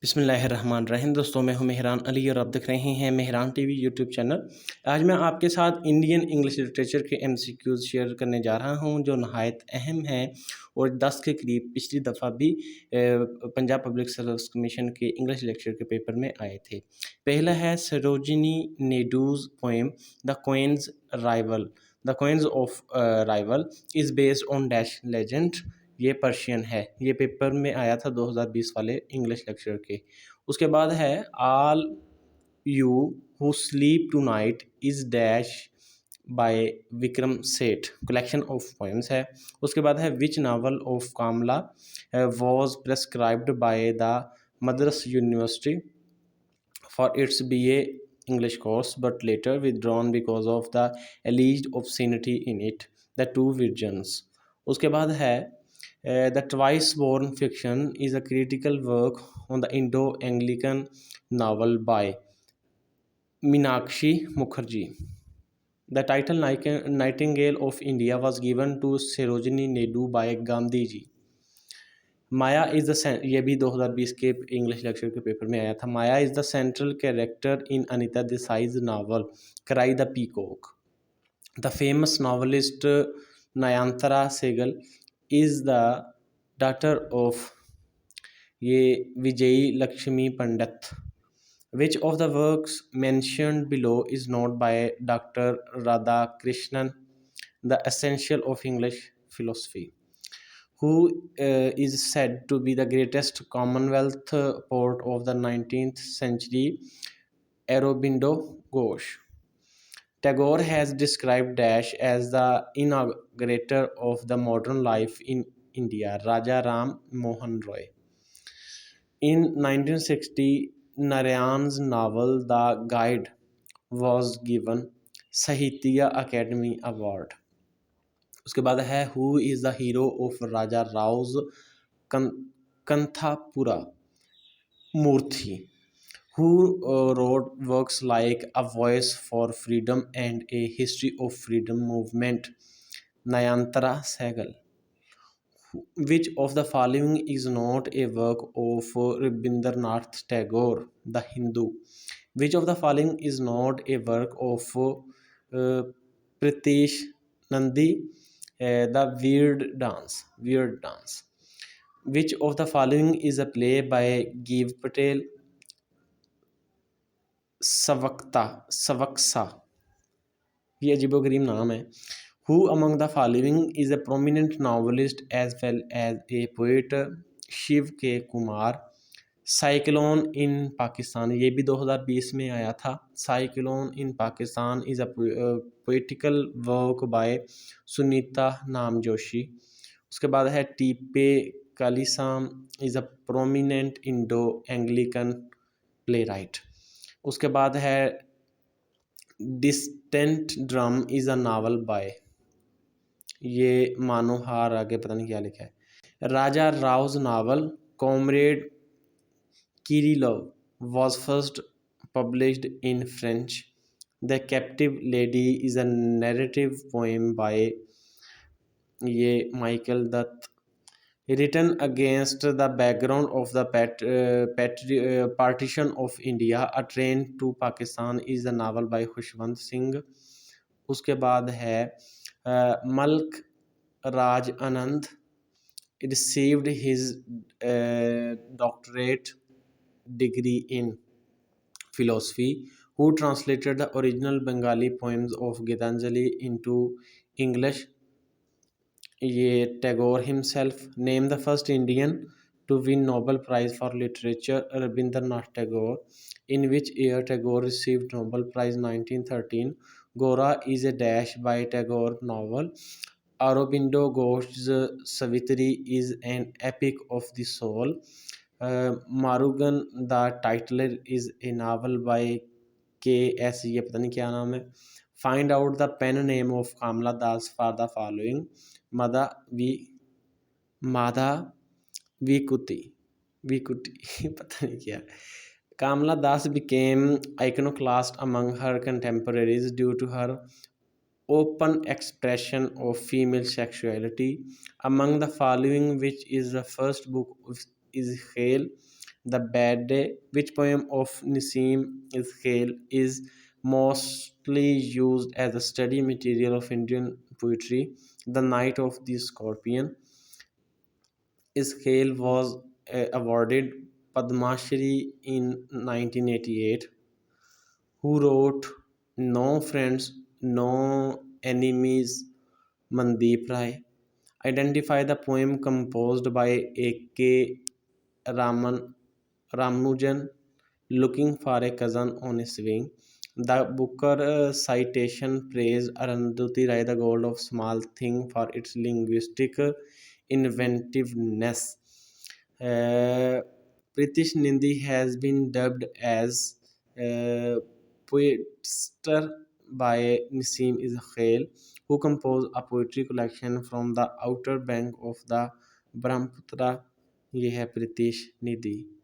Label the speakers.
Speaker 1: बिस्मिल्लाहिर्रहमानिर्रहीम। दोस्तों, मैं हूं मेहरान अली और आप देख रहे हैं मेहरान टीवी यूट्यूब चैनल। आज मैं आपके साथ इंडियन इंग्लिश लिटरेचर के MCQs शेयर करने जा रहा हूं जो नहायत अहम हैं और 10 के करीब पिछली दफ़ा भी पंजाब पब्लिक सर्विस कमीशन के इंग्लिश लेक्चर के पेपर में आए थे। पहला है Sarojini Naidu's poem the queen's rival. The queen's of rival is based on dash legend. ये पर्शियन है। ये पेपर में आया था 2020 वाले इंग्लिश लेक्चर के। उसके बाद है all you who sleep tonight is dash by Vikram Seth, collection of poems है। उसके बाद है which novel of Kamala was prescribed by the Madras university for its BA English course but later withdrawn because of the alleged obscenity in it, The Two Virgins। उसके बाद है The Twice Born Fiction is a critical work on the Indo-Anglican novel by Meenakshi Mukherjee। The title Nightingale of India was given to Sarojini Naidu by Gandhi ji. Maya is the, ये भी 2020 के English lecture के paper में आया था। Maya is the central character in Anita Desai's novel cry the peacock. The famous novelist Nayantara Sahgal is the daughter of ये विजयी लक्ष्मी पंडित। Which of the works mentioned below is not by Dr. Radhakrishnan, the essential of English philosophy, who is said to be the greatest Commonwealth poet of the 19th century, Aurobindo Ghosh? Tagore has described Dash as the inaugurator of the modern life in India, Raja Ram Mohan Roy. In 1960, Narayan's novel The Guide was given Sahitya Academy Award। उसके बाद है who is the hero of Raja Rao's Kanthapura Moorthy, who wrote works like a voice for freedom and a history of freedom movement, Nayantara Sahgal. Which of the following is not a work of Rabindranath Tagore, the Hindu? Which of the following is not a work of Pritesh Nandi, the Weird Dance? Weird Dance. Which of the following is a play by Giv Patel, Savaksa? ये अजीबोगरीब नाम है। Who among the following is a prominent novelist as well as a poet? Shiv के Kumar. Cyclone in Pakistan, ये भी 2020 में आया था। Cyclone in Pakistan is a poetical work by Sunita Namjoshi. उसके बाद है T P Kailasam is a prominent Indo Anglican playwright. उसके बाद है distant drum is a novel by, ये मानोहार, आगे पता नहीं क्या लिखा है। Raja Rao's novel comrade Kirillov was first published in French. The captive lady is a narrative poem by ये Michael Dutt. Written against the background of the partition of India, A Train to Pakistan is a novel by Khushwant Singh. उसके बाद है मल्क Raj Anand received his doctorate degree in philosophy, who translated the original Bengali poems of Gitanjali into English, ये Tagore himself। Name the first Indian to win Nobel Prize for Literature, Rabindranath Tagore। In which year Tagore received Nobel Prize? 1913। Gora is a dash by Tagore novel। Aurobindo Ghosh's Savitri is an epic of the soul। Marugan the Titler is a novel by K.S., ये पता नहीं क्या नाम है। Find out the pen name of Kamala Das for the following: Madha Vikuti पता नहीं क्या। Kamala Das became iconoclast among her contemporaries due to her open expression of female sexuality. Among the following, which is the first book of Ezekiel? The Bad Day. Which poem of Nissim Ismail is mostly used as a study material of Indian poetry? The Night of the Scorpion. Ismail was awarded Padma Shri in 1988. Who wrote No Friends, No Enemies, Mandeep Rai? Identify the poem composed by A.K. Ramanujan, Looking for a Cousin on a Swing. The Booker citation praised Arundhati Rai, the gold of small thing, for its linguistic inventiveness. Uh, Pritish Nindi has been dubbed as poetster by Nissim Ismail, who composed a poetry collection from the outer bank of the Brahmaputra. ये है प्रीतिश निधि.